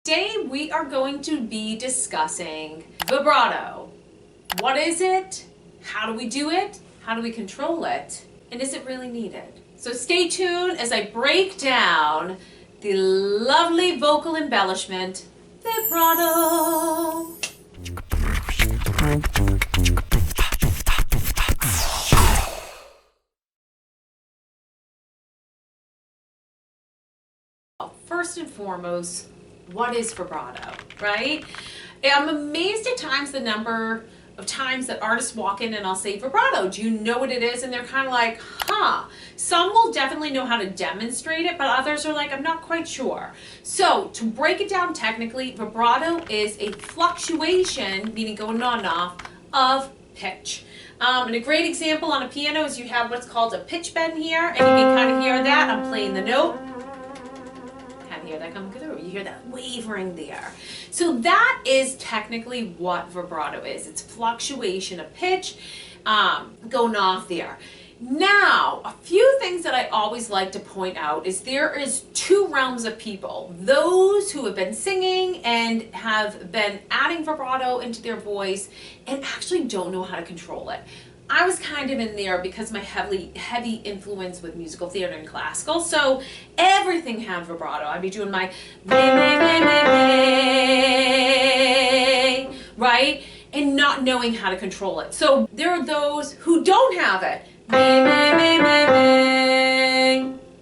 Today we are going to be discussing vibrato. What is it? How do we do it? How do we control it? And is it really needed? So stay tuned as I break down the lovely vocal embellishment, vibrato. First and foremost, what is vibrato, right? I'm amazed at times the number of times that artists walk in and I'll say vibrato. Do you know what it is? And they're kind of like, huh. Some will definitely know how to demonstrate it, but others are like, I'm not quite sure. So to break it down technically, vibrato is a fluctuation, meaning going on and off, of pitch. And a great example on a piano is you have what's called a pitch bend here, and you can kind of hear that. I'm playing the note. Hear that come through. You hear that wavering there. So that is technically what vibrato is. It's fluctuation of pitch going off there. Now, a few things that I always like to point out is there is two realms of people. Those who have been singing and have been adding vibrato into their voice and actually don't know how to control it. I was kind of in there because my heavy influence with musical theater and classical, so everything had vibrato. I'd be doing my right, and not knowing how to control it. So there are those who don't have it,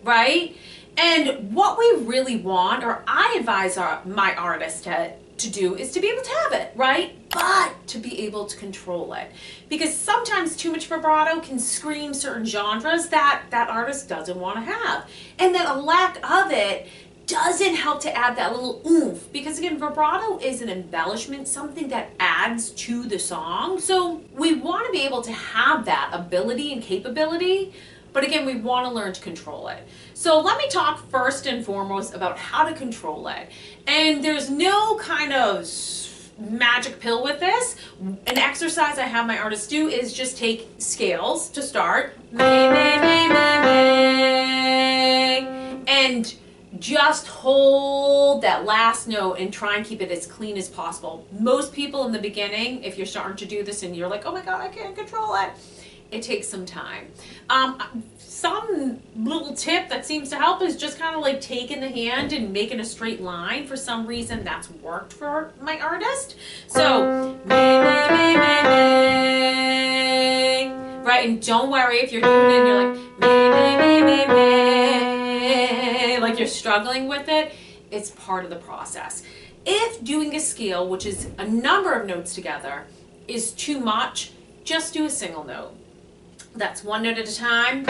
right? And what we really want, or I advise my artists to do, is to be able to have it, right? But to be able to control it. Because sometimes too much vibrato can scream certain genres that artist doesn't want to have. And that a lack of it doesn't help to add that little oomph. Because again, vibrato is an embellishment, something that adds to the song. So we want to be able to have that ability and capability. But again, we want to learn to control it. So let me talk first and foremost about how to control it. And there's no kind of magic pill with this. An exercise I have my artists do is just take scales to start. And just hold that last note and try and keep it as clean as possible. Most people in the beginning, if you're starting to do this and you're like, oh my God, I can't control it, it takes some time. Some little tip that seems to help is just kind of like taking the hand and making a straight line. For some reason, that's worked for my artist. So, right, and don't worry if you're doing it and you're like you're struggling with it. It's part of the process. If doing a scale, which is a number of notes together, is too much, just do a single note. That's one note at a time.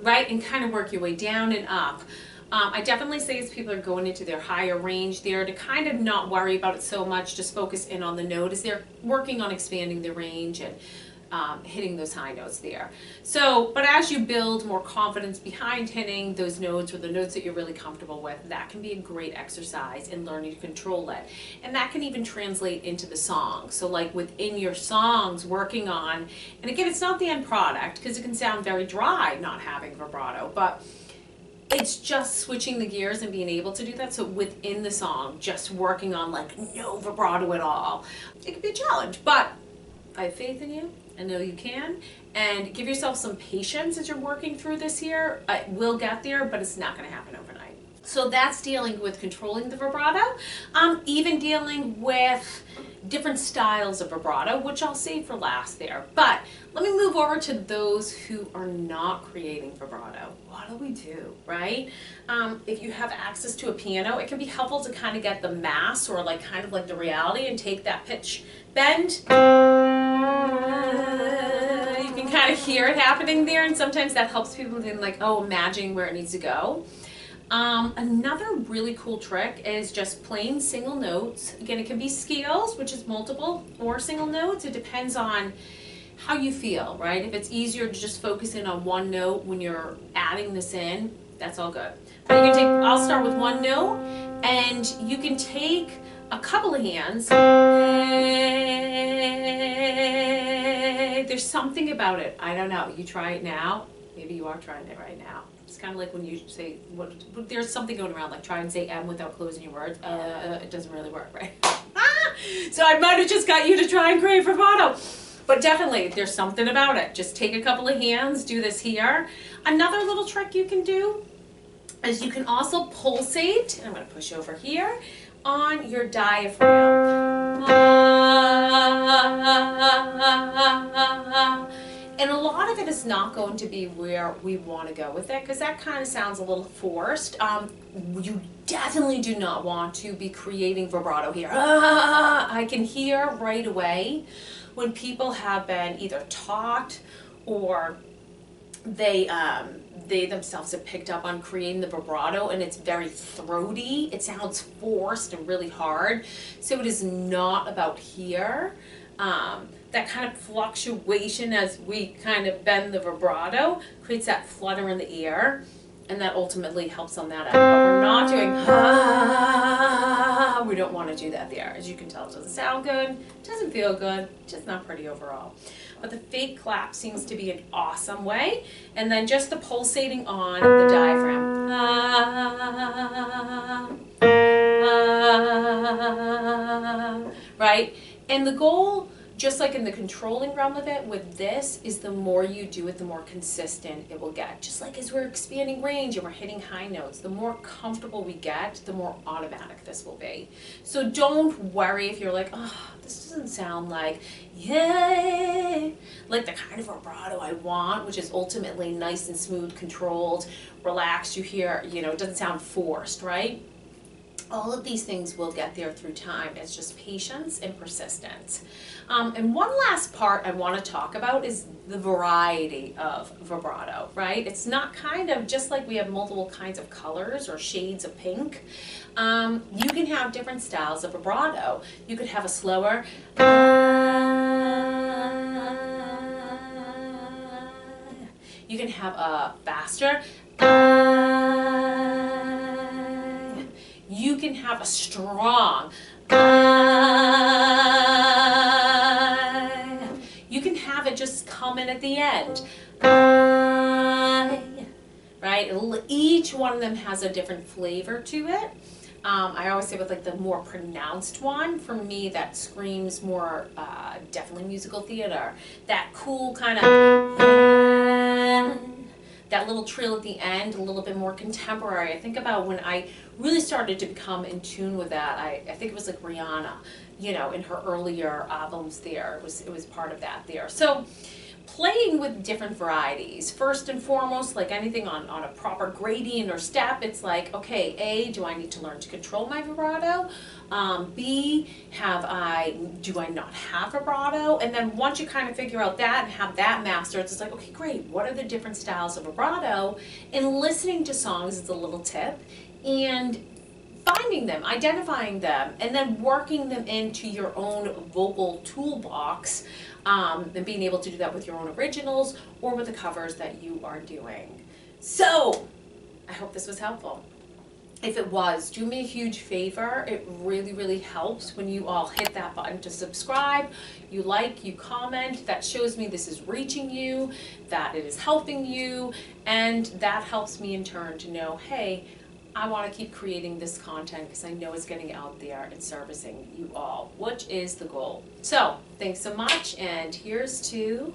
Right? And kind of work your way down and up. I definitely say as people are going into their higher range there to kind of not worry about it so much, just focus in on the note as they're working on expanding their range and hitting those high notes there. So, but as you build more confidence behind hitting those notes or the notes that you're really comfortable with, that can be a great exercise in learning to control it. And that can even translate into the song. So like within your songs, working on, and again, it's not the end product because it can sound very dry not having vibrato, but it's just switching the gears and being able to do that. So within the song, just working on like no vibrato at all, it can be a challenge, but I have faith in you. I know you can, and give yourself some patience as you're working through this here. It will get there, but it's not going to happen overnight. So that's dealing with controlling the vibrato, even dealing with different styles of vibrato, which I'll save for last there. But let me move over to those who are not creating vibrato. What do we do, right? If you have access to a piano, it can be helpful to kind of get the mass or like kind of like the reality and take that pitch bend. You can kind of hear it happening there, and sometimes that helps people in like, oh, imagining where it needs to go. Another really cool trick is just playing single notes. Again, it can be scales, which is multiple, or single notes. It depends on how you feel, right? If it's easier to just focus in on one note when you're adding this in, that's all good. But you can take, I'll start with one note, and you can take a couple of of hands. There's something about it. I don't know. You try it now. Maybe you are trying it right now. It's kind of like when you say, there's something going around, like try and say M without closing your words. It doesn't really work, right? So I might have just got you to try and create vibrato. But definitely, there's something about it. Just take a couple of hands, do this here. Another little trick you can do is you can also pulsate, I'm going to push over here, on your diaphragm. And a lot of it is not going to be where we want to go with it, because that kind of sounds a little forced. You definitely do not want to be creating vibrato here. I can hear right away when people have been either taught or they themselves have picked up on creating the vibrato, and it's very throaty. It sounds forced and really hard. So it is not about here. That kind of fluctuation as we kind of bend the vibrato creates that flutter in the ear, and that ultimately helps on that end. But we're not doing we don't want to do that there. As you can tell, it doesn't sound good, it doesn't feel good, just not pretty overall. But the fake clap seems to be an awesome way. And then just the pulsating on the diaphragm. Right? And the goal, just like in the controlling realm of it, with this, is the more you do it, the more consistent it will get. Just like as we're expanding range and we're hitting high notes, the more comfortable we get, the more automatic this will be. So don't worry if you're like, oh, this doesn't sound like, yay, like the kind of vibrato I want, which is ultimately nice and smooth, controlled, relaxed. You hear, you know, it doesn't sound forced, right? All of these things will get there through time. It's just patience and persistence. And one last part I want to talk about is the variety of vibrato, right? It's not kind of just like we have multiple kinds of colors or shades of pink. You can have different styles of vibrato. You could have a slower, you can have a faster, you can have a strong, you can have it just come in at the end, right? Each one of them has a different flavor to it. I always say with like the more pronounced one, for me that screams more definitely musical theater. That cool kind of, that little trill at the end, a little bit more contemporary. I think about when I really started to become in tune with that. I think it was like Rihanna, you know, in her earlier albums there. It was part of that there. So playing with different varieties. First and foremost, like anything on a proper gradient or step, it's like, okay, A, do I need to learn to control my vibrato? B, do I not have vibrato? And then once you kind of figure out that and have that mastered, it's like, okay, great, what are the different styles of vibrato? And listening to songs is a little tip, and finding them, identifying them, and then working them into your own vocal toolbox, and being able to do that with your own originals or with the covers that you are doing. So, I hope this was helpful. If it was, do me a huge favor. It really, really helps when you all hit that button to subscribe, you like, you comment. That shows me this is reaching you, that it is helping you, and that helps me in turn to know, hey, I want to keep creating this content because I know it's getting out there and servicing you all, which is the goal. So, thanks so much, and here's to